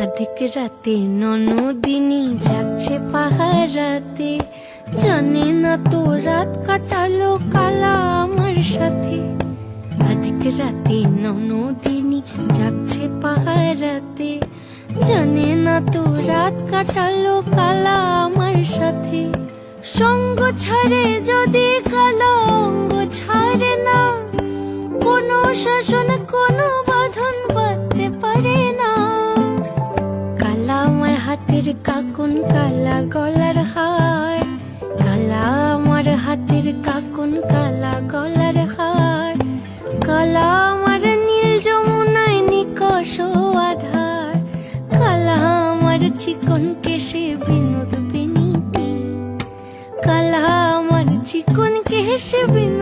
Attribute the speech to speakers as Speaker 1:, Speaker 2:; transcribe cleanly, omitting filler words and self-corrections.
Speaker 1: অধিক রাতে ননদিনী যাচ্ছে পাহারাতে, জানে না তো রাত কাটালো কালা আমার সাথে। অধিক রাতে ননদিনী যাচ্ছে পাহারাতে, জানে না তো রাত কাটালো কালা আমার সাথে। সঙ্গ ছাড়ে যদি কালো অঙ্গ ছাড়ে না, কোনো শাসন কোনো বাঁধন বাঁধতে পারে না। কালা আমার হাতের কাকুন কালা গলার হার, কালা আমার হাতের কাকুন কালা গলার হার। কালা আমার নীল যমুনায় নিকষ আধার, কালা আমার চিকন কেশে বিনোদ বিনীতি, কালা আমার চিকন কেশে বিনোদ